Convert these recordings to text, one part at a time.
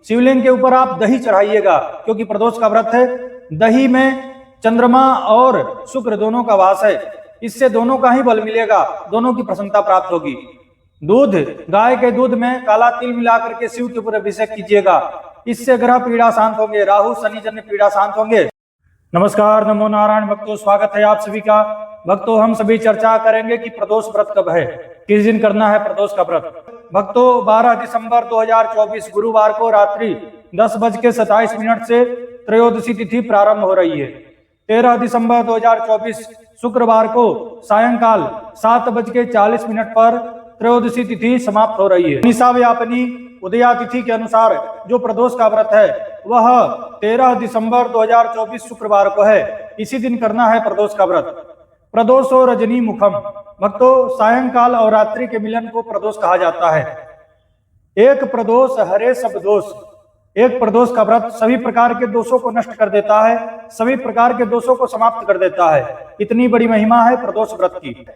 शिवलिंग के ऊपर आप दही चढ़ाइएगा, क्योंकि प्रदोष का व्रत है। दही में चंद्रमा और शुक्र दोनों का वास है, इससे दोनों का ही बल मिलेगा, दोनों की प्रसन्नता प्राप्त होगी। दूध, गाय के दूध में काला तिल मिलाकर के शिव के ऊपर अभिषेक कीजिएगा, इससे ग्रह पीड़ा शांत होंगे, राहु शनि जन्य पीड़ा शांत होंगे। नमस्कार, नमो नारायण भक्तों, स्वागत है आप सभी का। भक्तों, हम सभी चर्चा करेंगे कि प्रदोष व्रत कब है, किस दिन करना है प्रदोष का व्रत। भक्तों, 12 दिसंबर 2024 गुरुवार को रात्रि 10:27 से त्रयोदशी तिथि प्रारंभ हो रही है। 13 दिसंबर 2024 शुक्रवार को सायंकाल 7:40 पर त्रयोदशी तिथि समाप्त हो रही है। निशा व्यापनी उदया तिथि के अनुसार जो प्रदोष का व्रत है वह 13 दिसंबर 2024 शुक्रवार को है। इसी दिन करना है प्रदोष का व्रत। प्रदोष और रजनी मुखम। भक्तों, सायंकाल और रात्रि के मिलन को प्रदोष कहा जाता है। एक प्रदोष हरे सब दोष। एक प्रदोष का व्रत सभी प्रकार के दोषों को नष्ट कर देता है, सभी प्रकार के दोषों को समाप्त कर देता है। इतनी बड़ी महिमा है प्रदोष व्रत की।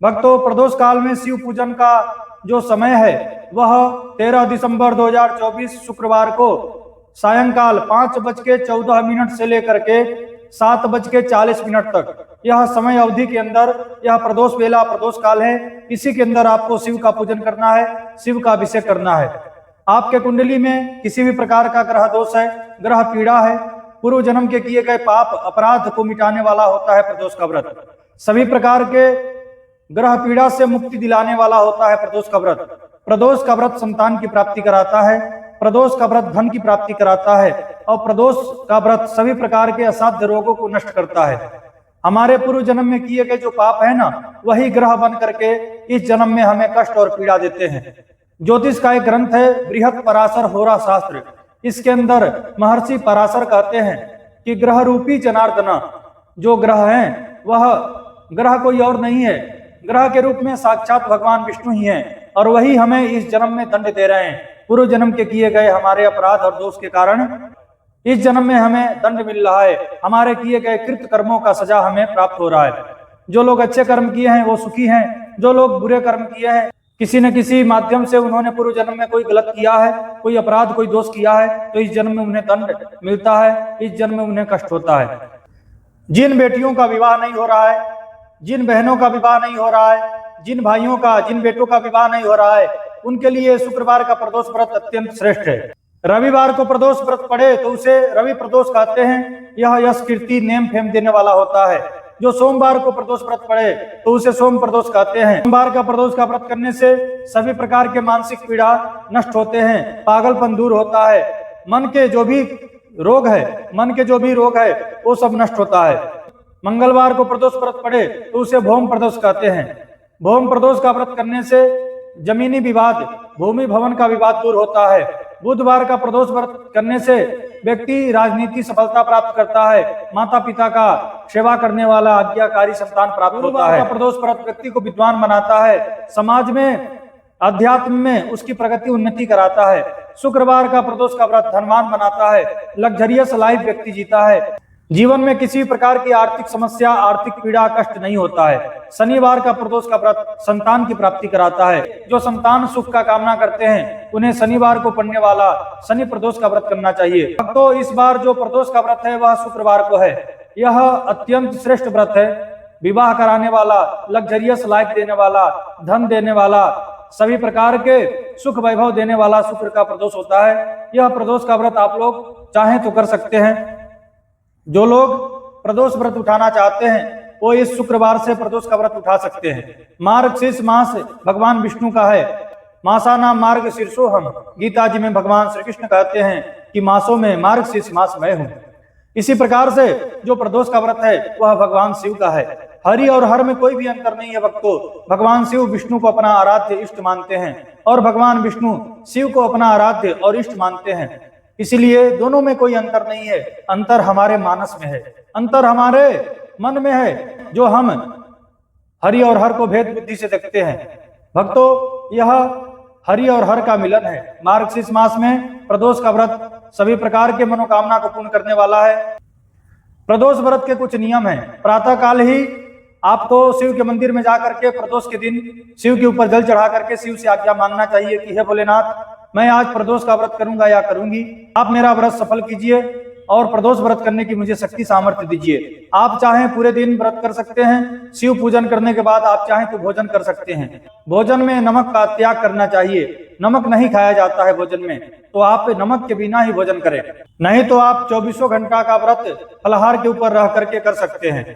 भक्तों, प्रदोष काल में शिव पूजन का जो समय है वह 13 दिसंबर 2024 शुक्रवार को सायंकाल 5:14 से लेकर के 7:40 तक, यह समय अवधि के अंदर यह प्रदोष वेला प्रदोष काल है। इसी के अंदर आपको शिव का पूजन करना है, शिव का अभिषेक करना है। आपके कुंडली में किसी भी प्रकार का ग्रह दोष है, ग्रह पीड़ा है, पूर्व जन्म के किए गए पाप अपराध को मिटाने वाला होता है प्रदोष का व्रत। सभी प्रकार के ग्रह पीड़ा से मुक्ति दिलाने वाला होता है प्रदोष का व्रत। प्रदोष का व्रत संतान की प्राप्ति कराता है, प्रदोष का व्रत धन की प्राप्ति कराता है, और प्रदोष का व्रत सभी प्रकार के असाध्य रोगों को नष्ट करता है। हमारे पूर्व जन्म में किए गए जो पाप है ना, वही ग्रह बन करके इस जन्म में हमें कष्ट और पीड़ा देते हैं। ज्योतिष का एक ग्रंथ है बृहत पराशर होरा शास्त्र। इसके अंदर महर्षि पराशर कहते हैं कि ग्रह रूपी जनार्दना, जो ग्रह हैं वह ग्रह कोई और नहीं है, ग्रह के रूप में साक्षात भगवान विष्णु ही हैं, और वही हमें इस जन्म में दंड दे रहे हैं। पूर्व जन्म के किए गए हमारे अपराध और दोष के कारण इस जन्म में हमें दंड मिल रहा है, हमारे किए गए कृत कर्मों का सजा हमें प्राप्त हो रहा है। जो लोग अच्छे कर्म किए हैं वो सुखी हैं, जो लोग बुरे कर्म किए हैं, किसी न किसी माध्यम से उन्होंने पूर्व जन्म में कोई गलत किया है, कोई अपराध कोई दोष किया है, तो इस जन्म में उन्हें दंड मिलता है, इस जन्म में उन्हें कष्ट होता है। जिन बेटियों का विवाह नहीं हो रहा है, जिन बहनों का विवाह नहीं हो रहा है, जिन भाइयों का, जिन बेटों का विवाह नहीं हो रहा है, उनके लिए शुक्रवार का प्रदोष व्रत अत्यंत श्रेष्ठ है। रविवार को प्रदोष व्रत पड़े तो उसे रवि प्रदोष कहते हैं। यह यश कीर्ति नेम फेम देने वाला होता है। जो सोमवार को प्रदोष व्रत पड़े तो उसे सोम प्रदोष कहते हैं। सोमवार का प्रदोष का व्रत करने से सभी प्रकार के मानसिक पीड़ा नष्ट होते हैं, पागलपन दूर होता है, मन के जो भी रोग है वो सब नष्ट होता है। मंगलवार को प्रदोष व्रत पड़े तो उसे भौम प्रदोष कहते हैं। भौम प्रदोष का व्रत करने से जमीनी विवाद, भूमि भवन का विवाद दूर होता है। बुधवार का प्रदोष व्रत करने से व्यक्ति राजनीति सफलता प्राप्त करता है, माता पिता का सेवा करने वाला आज्ञाकारी संतान प्राप्त होता है। प्रदोष व्रत व्यक्ति को विद्वान बनाता है, समाज में अध्यात्म में उसकी प्रगति उन्नति कराता है। शुक्रवार का प्रदोष का व्रत धनवान बनाता है, लग्जरियस लाइफ व्यक्ति जीता है, जीवन में किसी भी प्रकार की आर्थिक समस्या, आर्थिक पीड़ा, कष्ट नहीं होता है। शनिवार का प्रदोष का व्रत संतान की प्राप्ति कराता है। जो संतान सुख का कामना करते हैं उन्हें शनिवार को पड़ने वाला शनि प्रदोष का व्रत करना चाहिए। तो इस बार जो प्रदोष का व्रत है वह शुक्रवार को है। यह अत्यंत श्रेष्ठ व्रत है, विवाह कराने वाला, लग्जरियस लाइफ देने वाला, धन देने वाला, सभी प्रकार के सुख वैभव देने वाला शुक्र का प्रदोष होता है। यह प्रदोष का व्रत आप लोग चाहें तो कर सकते हैं। जो लोग प्रदोष व्रत उठाना चाहते हैं वो इस शुक्रवार से प्रदोष का व्रत उठा सकते हैं। मार्गशीर्ष मास भगवान विष्णु का है। मासा नाम मार्ग शीर्षो हम। गीता जी में भगवान श्री कृष्ण कहते हैं कि मासों में मार्गशीर्ष मास मैं हूं। इसी प्रकार से जो प्रदोष का व्रत है वह भगवान शिव का है। हरि और हर में कोई भी अंतर नहीं है भक्तों। भगवान शिव विष्णु को अपना आराध्य इष्ट मानते हैं और भगवान विष्णु शिव को अपना आराध्य और इष्ट मानते हैं। इसलिए दोनों में कोई अंतर नहीं है। अंतर हमारे मानस में है, अंतर हमारे मन में है, जो हम हरि और हर को भेद बुद्धि से देखते हैं। भक्तों, यह हरि और हर का मिलन है। मार्गशीर्ष मास में प्रदोष का व्रत सभी प्रकार के मनोकामना को पूर्ण करने वाला है। प्रदोष व्रत के कुछ नियम हैं। प्रातः काल ही आपको शिव के मंदिर में जाकर के प्रदोष के दिन शिव के ऊपर जल चढ़ा करके शिव से आज्ञा मांगना चाहिए कि हे भोलेनाथ, मैं आज प्रदोष का व्रत करूंगा या करूंगी। आप मेरा व्रत सफल कीजिए और प्रदोष व्रत करने की मुझे शक्ति सामर्थ्य दीजिए। आप चाहें पूरे दिन व्रत कर सकते हैं, शिव पूजन करने के बाद आप चाहें तो भोजन कर सकते हैं। भोजन में नमक का त्याग करना चाहिए, नमक नहीं खाया जाता है भोजन में, तो आप नमक के बिना ही भोजन करें। नहीं तो आप 24 घंटा का व्रत फलाहार के ऊपर रह करके कर सकते हैं।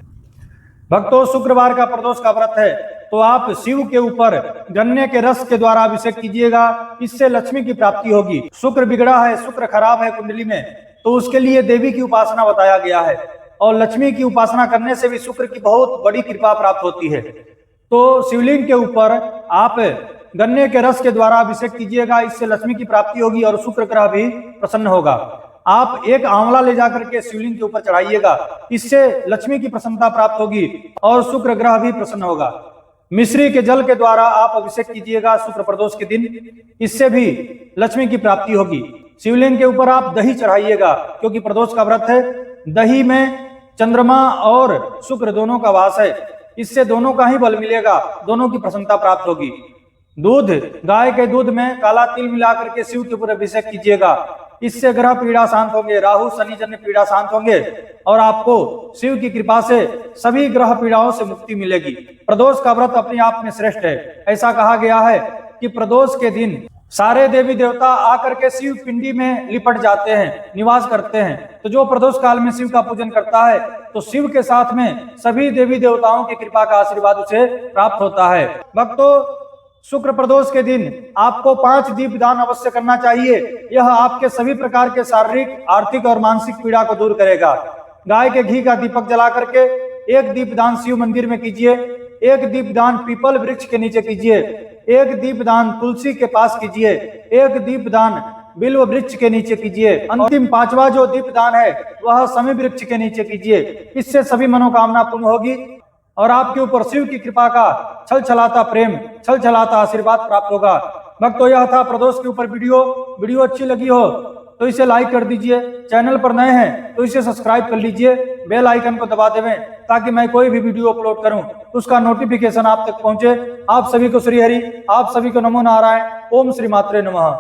भक्तों, शुक्रवार का प्रदोष का व्रत है, तो आप शिव के ऊपर गन्ने के रस के द्वारा अभिषेक कीजिएगा, इससे लक्ष्मी की प्राप्ति होगी। शुक्र बिगड़ा है, शुक्र खराब है कुंडली में, तो उसके लिए देवी की उपासना बताया गया है, और लक्ष्मी की उपासना करने से भी शुक्र की बहुत बड़ी कृपा प्राप्त होती है। तो शिवलिंग के ऊपर आप गन्ने के रस के द्वारा अभिषेक कीजिएगा, इससे लक्ष्मी की प्राप्ति होगी और शुक्र ग्रह भी प्रसन्न होगा। आप एक आंवला ले जाकर के शिवलिंग के ऊपर चढ़ाइएगा, इससे लक्ष्मी की प्रसन्नता प्राप्त होगी और शुक्र ग्रह भी प्रसन्न होगा। मिश्री के जल के द्वारा आप अभिषेक कीजिएगा शुक्र प्रदोष के दिन, इससे भी लक्ष्मी की प्राप्ति होगी। शिवलिंग के ऊपर आप दही चढ़ाइएगा, क्योंकि प्रदोष का व्रत है। दही में चंद्रमा और शुक्र दोनों का वास है, इससे दोनों का ही बल मिलेगा, दोनों की प्रसन्नता प्राप्त होगी। दूध, गाय के दूध में काला तिल मिलाकर के शिव के ऊपर अभिषेक कीजिएगा, इससे ग्रह पीड़ा शांत होंगे, राहु शनि जन्य पीड़ा शांत होंगे और आपको शिव की कृपा से सभी ग्रह पीड़ाओं से मुक्ति मिलेगी। प्रदोष का व्रत अपने आप में श्रेष्ठ है। ऐसा कहा गया है कि प्रदोष के दिन सारे देवी देवता आकर के शिव पिंडी में लिपट जाते हैं, निवास करते हैं। तो जो प्रदोष काल में शिव का पूजन करता है, तो शिव के साथ में सभी देवी देवताओं की कृपा का आशीर्वाद उसे प्राप्त होता है। भक्तों, शुक्र प्रदोष के दिन आपको 5 दीपदान अवश्य करना चाहिए। यह आपके सभी प्रकार के शारीरिक, आर्थिक और मानसिक पीड़ा को दूर करेगा। गाय के घी का दीपक जला करके एक दीपदान शिव मंदिर में कीजिए, एक दीपदान पीपल वृक्ष के नीचे कीजिए, एक दीपदान तुलसी के पास कीजिए, एक दीपदान बिल्व वृक्ष के नीचे कीजिए। अंतिम 5वां जो दीपदान है वह समी वृक्ष के नीचे कीजिए। इससे सभी मनोकामना पूर्ण होगी और आपके ऊपर शिव की कृपा का छल छलाता प्रेम, छल छलाता आशीर्वाद प्राप्त होगा। भक्तों, यह था प्रदोष के ऊपर वीडियो अच्छी लगी हो तो इसे लाइक कर दीजिए। चैनल पर नए हैं तो इसे सब्सक्राइब कर लीजिए, बेल आइकन को दबा देवें ताकि मैं कोई भी वीडियो अपलोड करूं उसका नोटिफिकेशन आप तक पहुंचे। आप सभी को श्री हरि, आप सभी को नमो नारायण। ओम श्री मात्रे नमः।